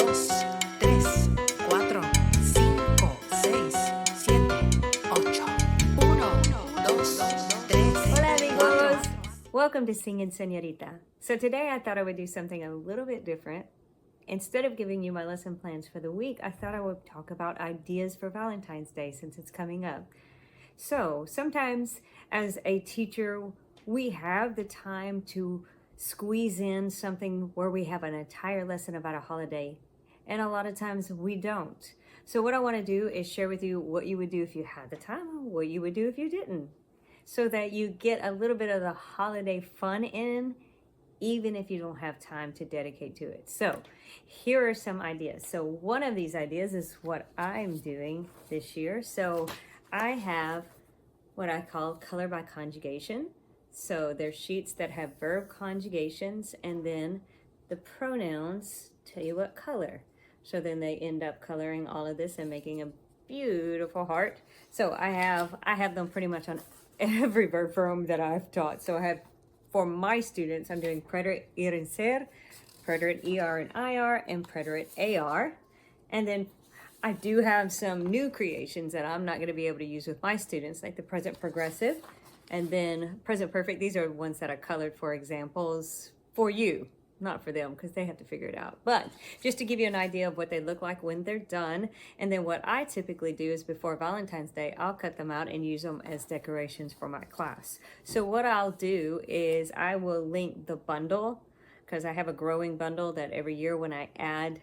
dos, tres, cuatro, cinco, seis, siete, ocho. Uno, dos, tres, Hola cuatro. amigos! Welcome to Singing Señorita. So today I thought I would do something a little bit different. Instead of giving you my lesson plans for the week, I thought I would talk about ideas for Valentine's Day since it's coming up. So sometimes as a teacher, we have the time to squeeze in something where we have an entire lesson about a holiday, and a lot of times we don't. So what I want to do is share with you what you would do if you had the time, what you would do if you didn't, so that you get a little bit of the holiday fun in, even if you don't have time to dedicate to it. So here are some ideas. So one of these ideas is what I'm doing this year. So I have what I call color by conjugation. So there's sheets that have verb conjugations, and then the pronouns tell you what color. So then they end up coloring all of this and making a beautiful heart. So I have them pretty much on every verb form that I've taught. So I have, for my students, I'm doing preterite ir and ser, preterite er and ir, and preterite ar. And then I do have some new creations that I'm not going to be able to use with my students, like the present progressive and then present perfect. These are ones that are colored for examples for you, not for them, because they have to figure it out. But just to give you an idea of what they look like when they're done. And then what I typically do is before Valentine's Day, I'll cut them out and use them as decorations for my class. So what I'll do is I will link the bundle, because I have a growing bundle that every year when I add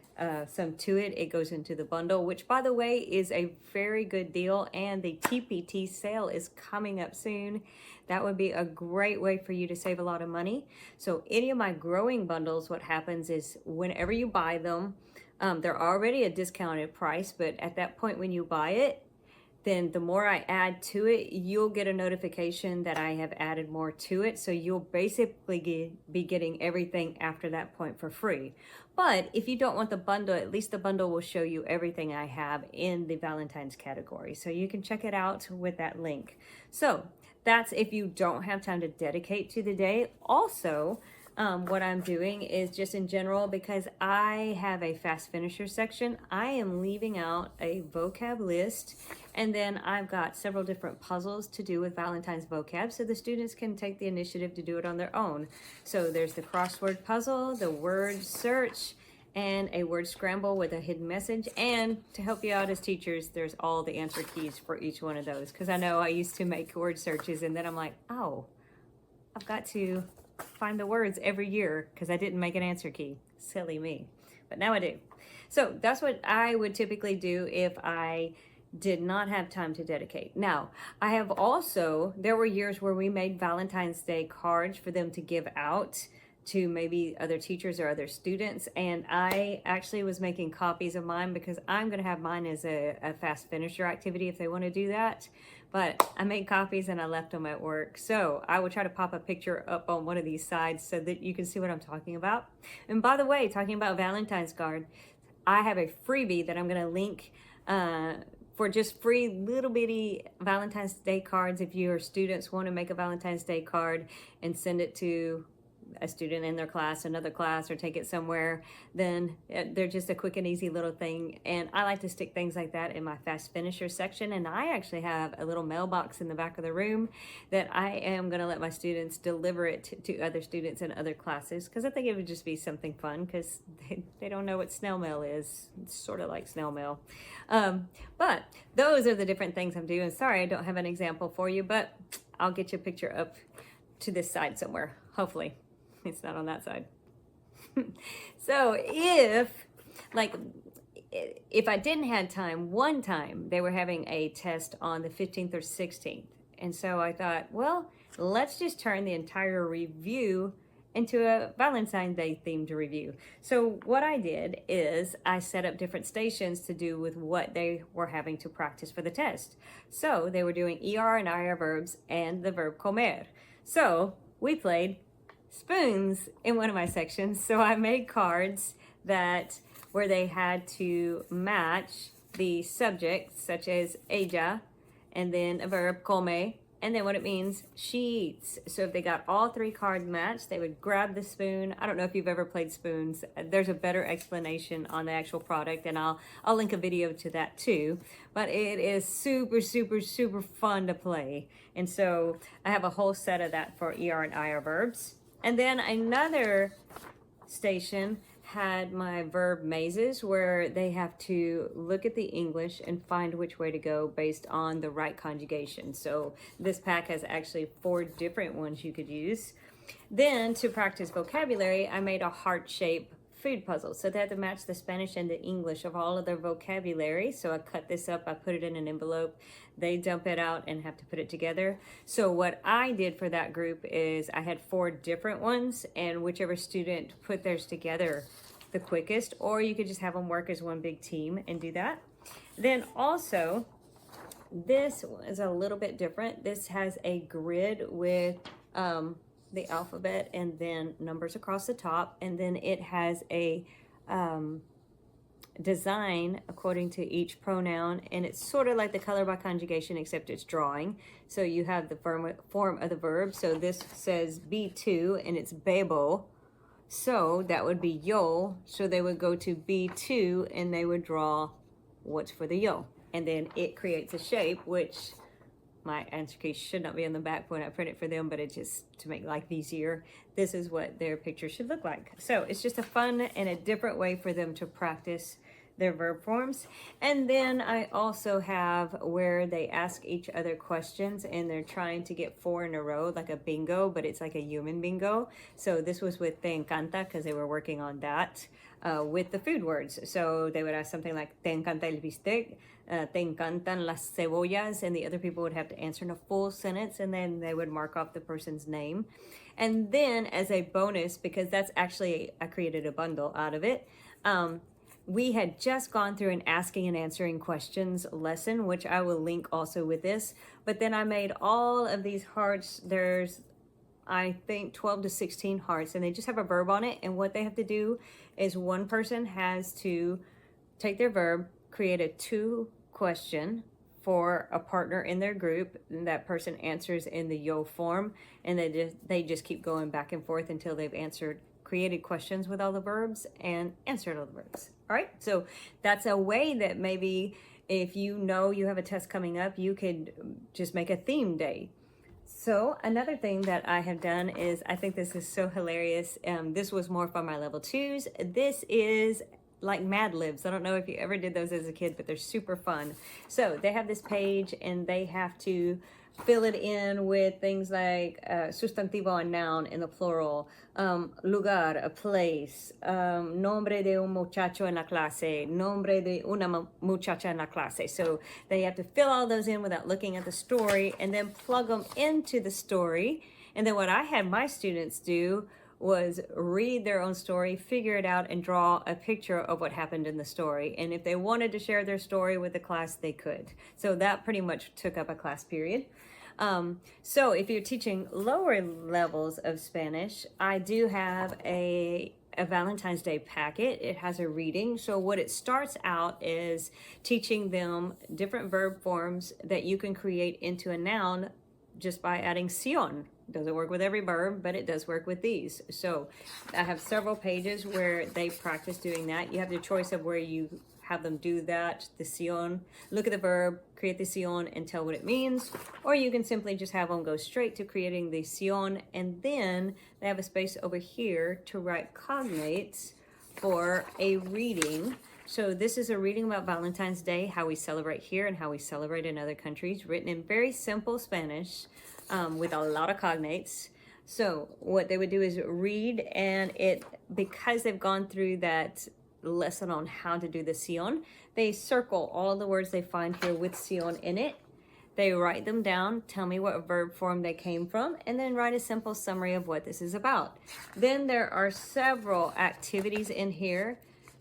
some to it, it goes into the bundle, which by the way is a very good deal, and the TPT sale is coming up soon. That would be a great way for you to save a lot of money. So any of my growing bundles, what happens is whenever you buy them, they're already a discounted price, but at that point when you buy it, then the more I add to it, you'll get a notification that I have added more to it. So you'll basically be getting everything after that point for free. But if you don't want the bundle, at least the bundle will show you everything I have in the Valentine's category. So you can check it out with that link. So that's if you don't have time to dedicate to the day. Also, what I'm doing is just in general, because I have a fast finisher section, I am leaving out a vocab list, and then I've got several different puzzles to do with Valentine's vocab, so the students can take the initiative to do it on their own. So there's the crossword puzzle, the word search, and a word scramble with a hidden message. And to help you out as teachers, there's all the answer keys for each one of those, because I know I used to make word searches and then I'm like, oh, I've got to find the words every year because I didn't make an answer key. Silly me. But now I do. So that's what I would typically do if I did not have time to dedicate. Now, I have also, there were years where we made Valentine's Day cards for them to give out to maybe other teachers or other students, and I actually was making copies of mine because I'm going to have mine as a fast finisher activity if they want to do that. But I made copies and I left them at work. So I will try to pop a picture up on one of these sides so that you can see what I'm talking about. And by the way, talking about Valentine's card, I have a freebie that I'm going to link for just free little bitty Valentine's Day cards. If your students want to make a Valentine's Day card and send it to a student in their class, another class, or take it somewhere, then they're just a quick and easy little thing. And I like to stick things like that in my fast finisher section. And I actually have a little mailbox in the back of the room that I am going to let my students deliver it to other students in other classes, because I think it would just be something fun, because they don't know what snail mail is. It's sort of like snail mail. But those are the different things I'm doing. Sorry, I don't have an example for you, but I'll get you a picture up to this side somewhere, hopefully. It's not on that side. So if I didn't have time, one time they were having a test on the 15th or 16th. And so I thought, well, let's just turn the entire review into a Valentine's Day themed review. So what I did is I set up different stations to do with what they were having to practice for the test. So they were doing ER and IR verbs and the verb comer. So we played spoons in one of my sections. So I made cards where they had to match the subject, such as ella, and then a verb come, And then what it means, she eats. So if they got all 3 cards matched, they would grab the spoon. I don't know if you've ever played spoons. There's a better explanation on the actual product, and I'll link a video to that too. But it is super, super, super fun to play. And so I have a whole set of that for ER and IR verbs. And then another station had my verb mazes, where they have to look at the English and find which way to go based on the right conjugation. So this pack has actually 4 different ones you could use. Then to practice vocabulary, I made a heart-shaped food puzzle. So they had to match the Spanish and the English of all of their vocabulary. So I cut this up, I put it in an envelope, they dump it out and have to put it together. So what I did for that group is I had 4 different ones, and whichever student put theirs together the quickest, or you could just have them work as one big team and do that. Then also, this is a little bit different. This has a grid with the alphabet and then numbers across the top, and then it has a design according to each pronoun, and it's sort of like the color by conjugation, except it's drawing. So you have the form of the verb. So this says B2 and it's bebo, so that would be yo. So they would go to B2 and they would draw what's for the yo, and then it creates a shape, which my answer key should not be on the back when I print it for them, but it just, to make life easier, this is what their picture should look like. So it's just a fun and a different way for them to practice their verb forms. And then I also have where they ask each other questions, and they're trying to get 4 in a row, like a bingo, but it's like a human bingo. So this was with Te Encanta, because they were working on that with the food words. So they would ask something like, Te encanta el bistec, Te encantan las cebollas, and the other people would have to answer in a full sentence, and then they would mark off the person's name. And then as a bonus, because that's actually, I created a bundle out of it, we had just gone through an asking and answering questions lesson, which I will link also with this. But then I made all of these hearts. There's, I think, 12 to 16 hearts, and they just have a verb on it. And what they have to do is one person has to take their verb, create a 2 question for a partner in their group, and that person answers in the yo form, and they just keep going back and forth until they've created questions with all the verbs and answered all the verbs. All right, so that's a way that maybe if you know you have a test coming up, you could just make a theme day. So another thing that I have done is, I think this is so hilarious. This was more for my level 2s. This is like Mad Libs. I don't know if you ever did those as a kid, but they're super fun. So they have this page and they have to fill it in with things like sustantivo and noun in the plural, lugar, a place, nombre de un muchacho en la clase, nombre de una muchacha en la clase. So they have to fill all those in without looking at the story, and then plug them into the story. And then what I had my students do was read their own story, figure it out, and draw a picture of what happened in the story. And if they wanted to share their story with the class, they could. So that pretty much took up a class period. So if you're teaching lower levels of Spanish, I do have a Valentine's Day packet. It has a reading. So what it starts out is teaching them different verb forms that you can create into a noun just by adding sion. Doesn't work with every verb, but it does work with these. So I have several pages where they practice doing that. You have the choice of where you have them do that, the sion, look at the verb, create the sion, and tell what it means. Or you can simply just have them go straight to creating the sion, and then they have a space over here to write cognates for a reading. So this is a reading about Valentine's Day, how we celebrate here and how we celebrate in other countries, written in very simple Spanish with a lot of cognates. So what they would do is read, and because they've gone through that lesson on how to do the sion, they circle all the words they find here with sion in it. They write them down, tell me what verb form they came from, and then write a simple summary of what this is about. Then there are several activities in here,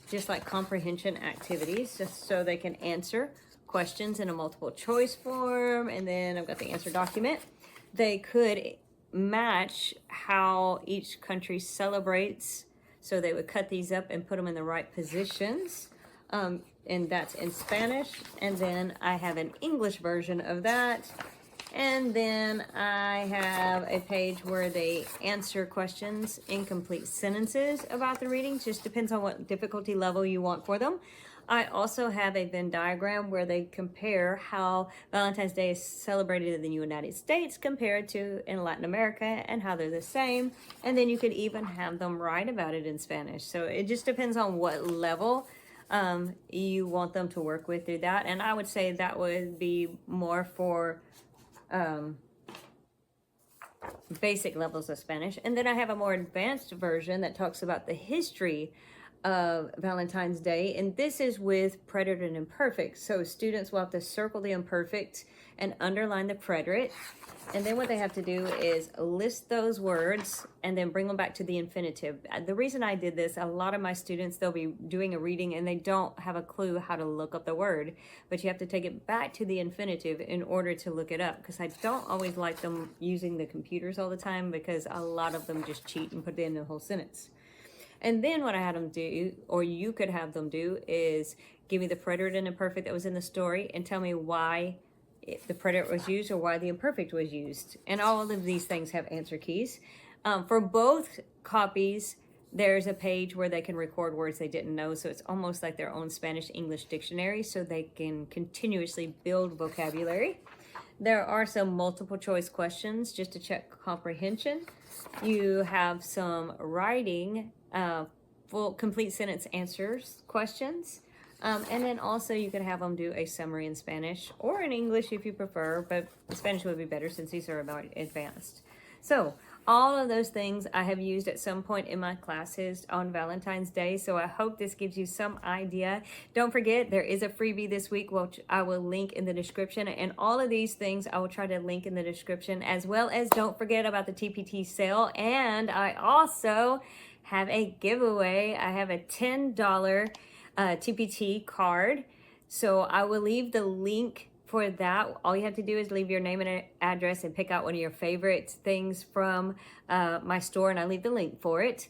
just like comprehension activities, just so they can answer questions in a multiple choice form. And then I've got the answer document. They could match how each country celebrates. So they would cut these up and put them in the right positions. And that's in Spanish. And then I have an English version of that. And then I have a page where they answer questions in complete sentences about the readings. Just depends on what difficulty level you want for them. I also have a Venn diagram where they compare how Valentine's Day is celebrated in the United States compared to in Latin America and how they're the same. And then you could even have them write about it in Spanish. So it just depends on what level you want them to work with through that. And I would say that would be more for basic levels of Spanish. And then I have a more advanced version that talks about the history of Valentine's Day, and this is with preterite and imperfect. So students will have to circle the imperfect and underline the preterite, and then what they have to do is list those words and then bring them back to the infinitive. The reason I did this, a lot of my students, they'll be doing a reading and they don't have a clue how to look up the word, but you have to take it back to the infinitive in order to look it up, because I don't always like them using the computers all the time, because a lot of them just cheat and put in the whole sentence. And then what I had them do, or you could have them do, is give me the preterite and imperfect that was in the story and tell me why the preterite was used or why the imperfect was used. And all of these things have answer keys. For both copies, there's a page where they can record words they didn't know. So it's almost like their own Spanish-English dictionary, so they can continuously build vocabulary. There are some multiple choice questions just to check comprehension. You have some writing, full complete sentence answers questions. And then also you could have them do a summary in Spanish or in English if you prefer, but Spanish would be better since these are about advanced. So all of those things I have used at some point in my classes on Valentine's Day. So I hope this gives you some idea. Don't forget, there is a freebie this week, which I will link in the description. And all of these things I will try to link in the description, as well as don't forget about the TPT sale. And I also have a giveaway. I have a $10 TPT card. So I will leave the link for that. All you have to do is leave your name and address and pick out one of your favorite things from my store, and I leave the link for it.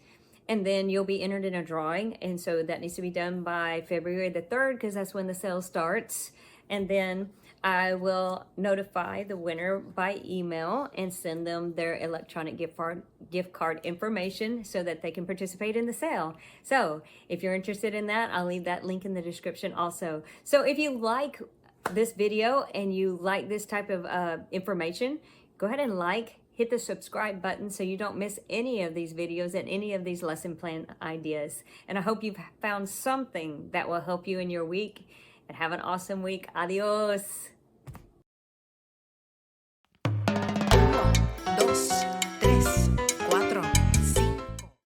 And then you'll be entered in a drawing. And so that needs to be done by February the 3rd, because that's when the sale starts. And then I will notify the winner by email and send them their electronic gift card information so that they can participate in the sale. So if you're interested in that, I'll leave that link in the description also. So if you like this video and you like this type of information, go ahead and hit the subscribe button so you don't miss any of these videos and any of these lesson plan ideas. And I hope you've found something that will help you in your week. And have an awesome week. Adios.